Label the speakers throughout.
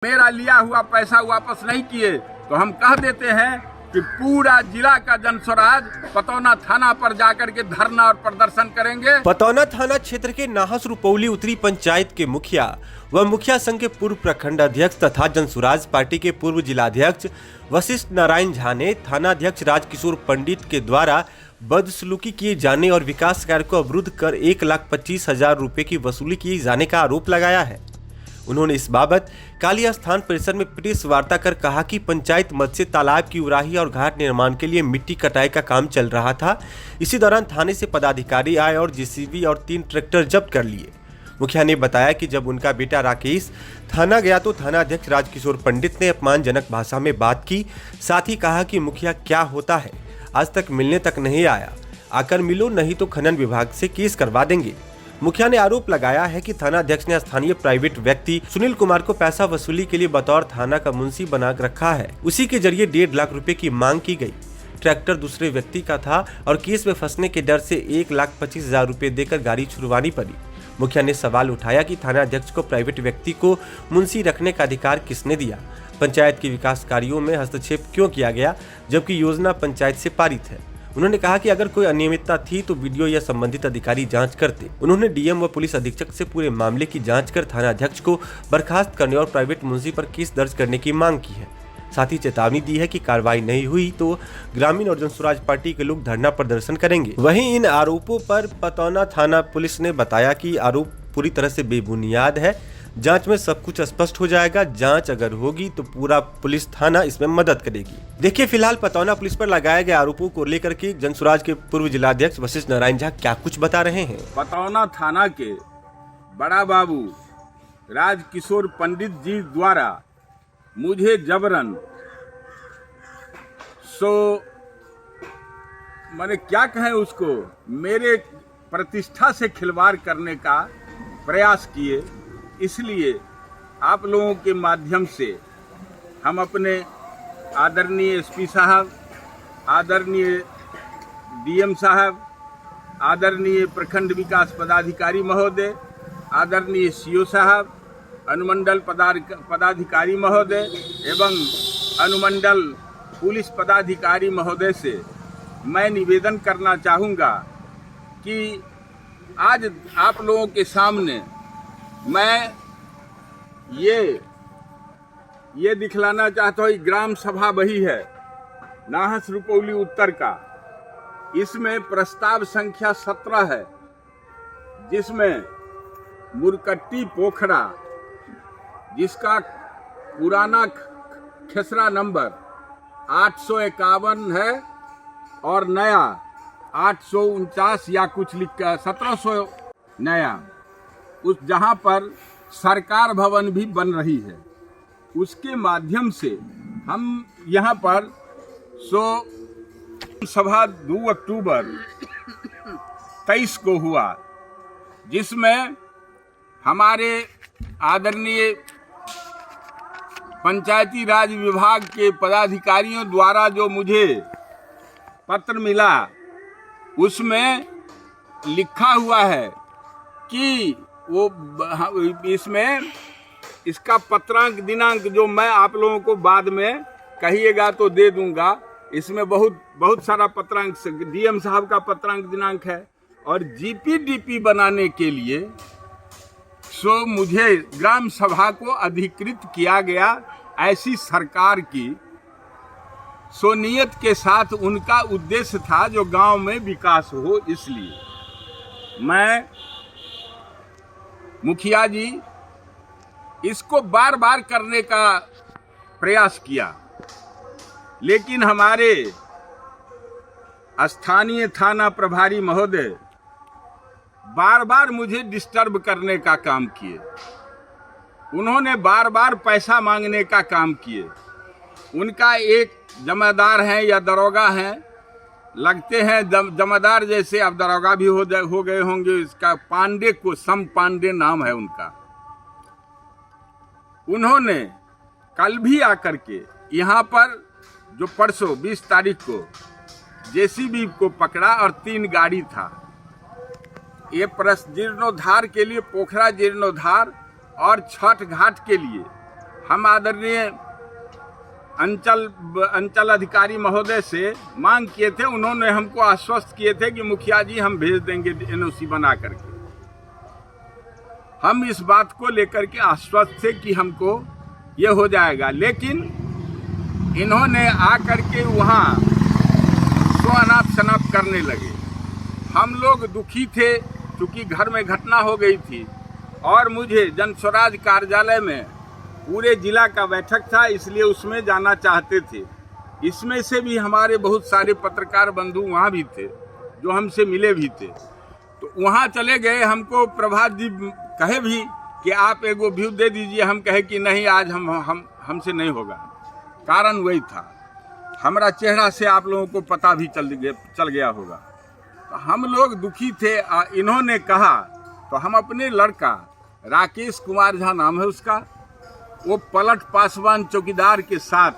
Speaker 1: मेरा लिया हुआ पैसा वापस नहीं किए तो हम कह देते हैं कि पूरा जिला का जनस्वराज पतौना थाना पर जाकर के धरना और प्रदर्शन करेंगे।
Speaker 2: पतौना थाना क्षेत्र के नाहस रुपौली उत्तरी पंचायत के मुखिया व मुखिया संघ के पूर्व प्रखंड अध्यक्ष तथा जनस्वराज पार्टी के पूर्व जिलाध्यक्ष वशिष्ठ नारायण झा ने थानाध्यक्ष राजकिशोर पंडित के द्वारा बदसलूकी किए जाने और विकास कार्य को अवरुद्ध कर 1,25,000 रुपए की वसूली किए जाने का आरोप लगाया है। उन्होंने इस बाबत काली स्थान परिसर में प्रेस वार्ता कर कहा कि पंचायत मद से तालाब की उराही और घाट निर्माण के लिए मिट्टी कटाई का काम चल रहा था। इसी दौरान थाने से पदाधिकारी आए और जेसीबी और 3 ट्रैक्टर जब्त कर लिए। मुखिया ने बताया कि जब उनका बेटा राकेश थाना गया तो थानाध्यक्ष राजकिशोर पंडित ने अपमानजनक भाषा में बात की। साथ ही कहा कि मुखिया क्या होता है, आज तक मिलने तक नहीं आया, आकर मिलो नहीं तो खनन विभाग से केस करवा देंगे। मुखिया ने आरोप लगाया है कि थानाध्यक्ष ने स्थानीय प्राइवेट व्यक्ति सुनील कुमार को पैसा वसूली के लिए बतौर थाना का मुंशी बना रखा है। उसी के जरिए 1.5 लाख रुपए की मांग की गई। ट्रैक्टर दूसरे व्यक्ति का था और केस में फंसने के डर से 1,25,000 रुपए देकर गाड़ी छुड़वानी पड़ी। मुखिया ने सवाल उठाया कि थानाध्यक्ष को प्राइवेट व्यक्ति को मुंशी रखने का अधिकार किसने दिया, पंचायत के विकास कार्यों में हस्तक्षेप क्यों किया गया जबकि योजना पंचायत से पारित है। उन्होंने कहा कि अगर कोई अनियमितता थी तो वीडियो या संबंधित अधिकारी जांच करते। उन्होंने डीएम व पुलिस अधीक्षक से पूरे मामले की जांच कर थानाध्यक्ष को बर्खास्त करने और प्राइवेट मुंशी पर केस दर्ज करने की मांग की है। साथ ही चेतावनी दी है कि कार्रवाई नहीं हुई तो ग्रामीण और जनस्वराज पार्टी के लोग धरना प्रदर्शन करेंगे। वहीं इन आरोपों पर पतौना थाना पुलिस ने बताया कि आरोप पूरी तरह से बेबुनियाद है। जांच में सब कुछ स्पष्ट हो जाएगा। जांच अगर होगी तो पूरा पुलिस थाना इसमें मदद करेगी। देखिए फिलहाल पतौना पुलिस पर लगाए गए आरोपों को लेकर के जनस्वराज के पूर्व जिलाध्यक्ष वशिष्ठ नारायण झा क्या कुछ बता रहे हैं।
Speaker 1: पतौना थाना के बड़ा बाबू राजकिशोर पंडित जी द्वारा मुझे जबरन मैंने क्या कहें उसको, मेरे प्रतिष्ठा से खिलवाड़ करने का प्रयास किए। इसलिए आप लोगों के माध्यम से हम अपने आदरणीय एसपी साहब, आदरणीय डीएम साहब, आदरणीय प्रखंड विकास पदाधिकारी महोदय, आदरणीय सीओ साहब, अनुमंडल पदाधिकारी महोदय एवं अनुमंडल पुलिस पदाधिकारी महोदय से मैं निवेदन करना चाहूँगा कि आज आप लोगों के सामने मैं ये दिखलाना चाहता हूँ। ग्राम सभा वही है नाहस रुपौली उत्तर का, इसमें प्रस्ताव संख्या 17 है, जिसमें मुरकट्टी पोखरा जिसका पुराना खेसरा नंबर 851 है और नया 849 या कुछ लिखा 1700 नया, उस जहां पर सरकार भवन भी बन रही है, उसके माध्यम से हम यहां पर सभा 2 अक्टूबर 23 को हुआ, जिसमें हमारे आदरणीय पंचायती राज विभाग के पदाधिकारियों द्वारा जो मुझे पत्र मिला उसमें लिखा हुआ है कि वो इसमें इसका पत्रांक दिनांक जो मैं आप लोगों को बाद में कहिएगा तो दे दूंगा। इसमें बहुत सारा पत्रांक, डीएम साहब का पत्रांक दिनांक है और जीपीडीपी बनाने के लिए मुझे ग्राम सभा को अधिकृत किया गया। ऐसी सरकार की नियत के साथ उनका उद्देश्य था जो गांव में विकास हो। इसलिए मैं मुखिया जी इसको बार बार करने का प्रयास किया, लेकिन हमारे स्थानीय थाना प्रभारी महोदय बार बार मुझे डिस्टर्ब करने का काम किए। उन्होंने बार बार पैसा मांगने का काम किए। उनका एक जमादार हैं या दरोगा हैं, लगते हैं जमादार जैसे, अब दरोगा भी हो गए होंगे। इसका पांडे को सम पांडे नाम है उनका। उन्होंने कल भी आकर के यहाँ पर जो परसों 20 तारीख को जेसीबी को पकड़ा और 3 गाड़ी था। ये जीर्णोद्धार के लिए, पोखरा जीर्णोद्धार और छठ घाट के लिए हम आदरणीय अंचल अधिकारी महोदय से मांग किए थे। उन्होंने हमको आश्वस्त किए थे कि मुखिया जी हम भेज देंगे एनओसी बना करके। हम इस बात को लेकर के आश्वस्त थे कि हमको ये हो जाएगा, लेकिन इन्होंने आकर के वहाँ स्वनाप शनाप करने लगे। हम लोग दुखी थे क्योंकि घर में घटना हो गई थी और मुझे जन स्वराज कार्यालय में पूरे जिला का बैठक था, इसलिए उसमें जाना चाहते थे। इसमें से भी हमारे बहुत सारे पत्रकार बंधु वहाँ भी थे जो हमसे मिले भी थे। तो वहाँ चले गए। हमको प्रभात जी कहे भी कि आप एगो व्यू दे दीजिए। हम कहे कि नहीं, आज हमसे नहीं होगा। कारण वही था, हमारा चेहरा से आप लोगों को पता भी चल गया होगा। तो हम लोग दुखी थे। इन्होंने कहा तो हम अपने लड़का राकेश कुमार झा नाम है उसका, वो पलट पासवान चौकीदार के साथ,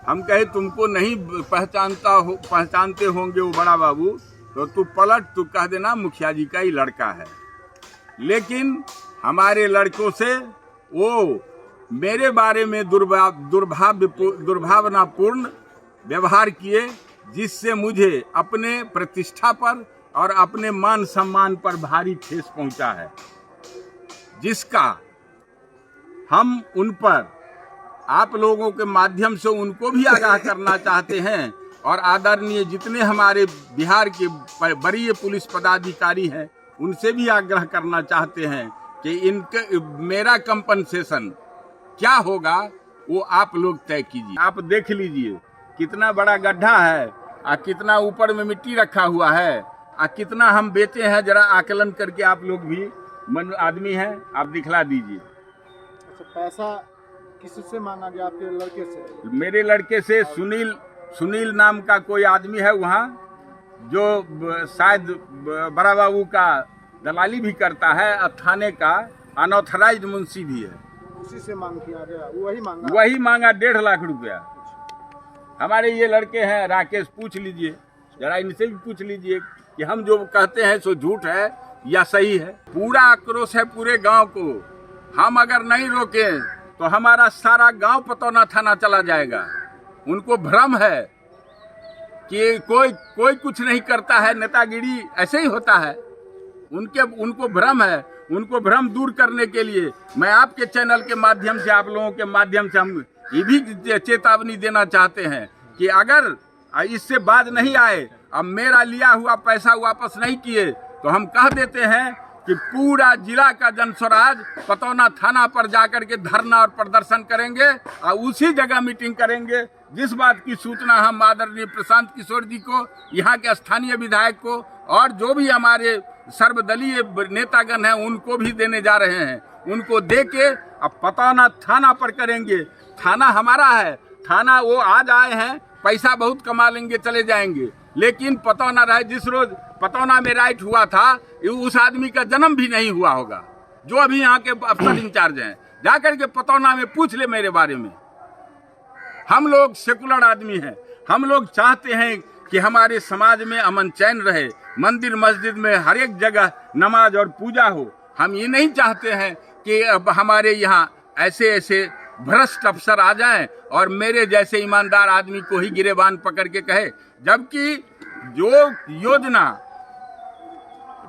Speaker 1: हम कहे तुमको नहीं पहचानते होंगे वो बड़ा बाबू, तो तू पलट, तू कह देना मुखिया जी का ही लड़का है। लेकिन हमारे लड़कों से वो मेरे बारे में दुर्भावनापूर्ण व्यवहार किए, जिससे मुझे अपने प्रतिष्ठा पर और अपने मान सम्मान पर भारी ठेस पहुंचा है, जिसका हम उन पर आप लोगों के माध्यम से उनको भी आगाह करना चाहते हैं और आदरणीय जितने हमारे बिहार के वरीय पुलिस पदाधिकारी हैं उनसे भी आग्रह करना चाहते हैं कि इनके मेरा कंपनसेशन क्या होगा वो आप लोग तय कीजिए। आप देख लीजिए कितना बड़ा गड्ढा है और कितना ऊपर में मिट्टी रखा हुआ है और कितना हम बेचे हैं, जरा आकलन करके आप लोग भी मन आदमी हैं, आप दिखला दीजिए।
Speaker 3: अच्छा, पैसा किससे मांगा गया? आपके लड़के से?
Speaker 1: मेरे लड़के से सुनील नाम का कोई आदमी है वहाँ, जो शायद बड़ा बाबू का दलाली भी करता है और थाने का अनऑथराइज्ड मुंशी भी है।
Speaker 3: उसी से मांग किया गया? वही
Speaker 1: मांगा 1.5 लाख रुपया। हमारे ये लड़के हैं राकेश, पूछ लीजिए, जरा इनसे भी पूछ लीजिए कि हम जो कहते हैं सो झूठ है या सही है। पूरा आक्रोश है पूरे गांव को। हम अगर नहीं रोके तो हमारा सारा गांव पतौना थाना चला जाएगा। उनको भ्रम है कि कोई कुछ नहीं करता है, नेतागिरी ऐसे ही होता है। उनको भ्रम है। उनको भ्रम दूर करने के लिए मैं आपके चैनल के माध्यम से, आप लोगों के माध्यम से हम ये भी चेतावनी देना चाहते हैं कि अगर इससे बाज नहीं आए, अब मेरा लिया हुआ पैसा वापस नहीं किए, तो हम कह देते हैं कि पूरा जिला का जनस्वराज पतौना थाना पर जाकर के धरना और प्रदर्शन करेंगे और उसी जगह मीटिंग करेंगे। जिस बात की सूचना हम आदरणीय प्रशांत किशोर जी को, यहाँ के स्थानीय विधायक को और जो भी हमारे सर्वदलीय नेतागण हैं उनको भी देने जा रहे हैं, उनको दे के अब पतौना थाना पर करेंगे। थाना हमारा है, थाना वो आज आए हैं, पैसा बहुत कमा लेंगे, चले जाएंगे, लेकिन पतौना रहे। जिस रोज पतौना में राइट हुआ था उस आदमी का जन्म भी नहीं हुआ होगा, जो अभी यहाँ के अफसर इंचार्ज हैं। जाकर के पतौना में पूछ ले मेरे बारे में। हम लोग सेकुलर आदमी हैं, हम लोग चाहते हैं कि हमारे समाज में अमन चैन रहे, मंदिर मस्जिद में हर एक जगह नमाज और पूजा हो। हम ये नहीं चाहते हैं कि अब हमारे यहाँ ऐसे भ्रष्ट अफसर आ जाएं और मेरे जैसे ईमानदार आदमी को ही गिरेबान पकड़ के कहे, जबकि जो योजना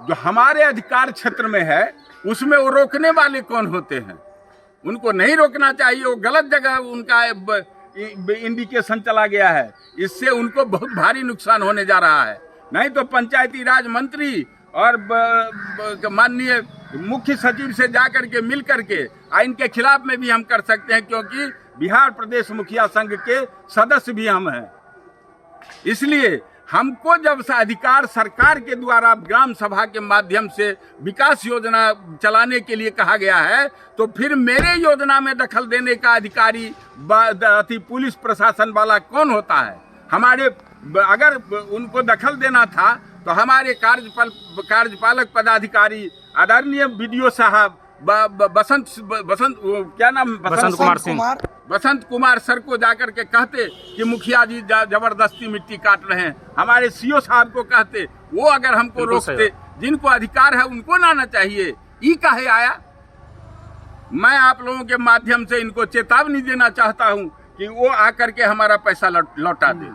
Speaker 1: जो हमारे अधिकार क्षेत्र में है उसमें वो रोकने वाले कौन होते हैं? उनको नहीं रोकना चाहिए। वो गलत जगह उनका इंडिकेशन चला गया है, इससे उनको बहुत भारी नुकसान होने जा रहा है। नहीं तो पंचायती राज मंत्री और माननीय मुख्य सचिव से जाकर के मिल करके इनके खिलाफ में भी हम कर सकते हैं, क्योंकि बिहार प्रदेश मुखिया संघ के सदस्य भी हम हैं। इसलिए हमको जब से अधिकार सरकार के द्वारा ग्राम सभा के माध्यम से विकास योजना चलाने के लिए कहा गया है, तो फिर मेरे योजना में दखल देने का अधिकारी पुलिस प्रशासन वाला कौन होता है? हमारे अगर उनको दखल देना था तो हमारे कार्यपालक पदाधिकारी आदरणीय बीडीओ साहब बसंत कुमार सर को जाकर के कहते कि मुखिया जी जबरदस्ती मिट्टी काट रहे हैं। हमारे सीओ साहब को कहते, वो अगर हमको रोकते, जिनको अधिकार है उनको ना आना चाहिए। ई काहे आया? मैं आप लोगों के माध्यम से इनको चेतावनी देना चाहता हूं कि वो आकर के हमारा पैसा लौटा दे।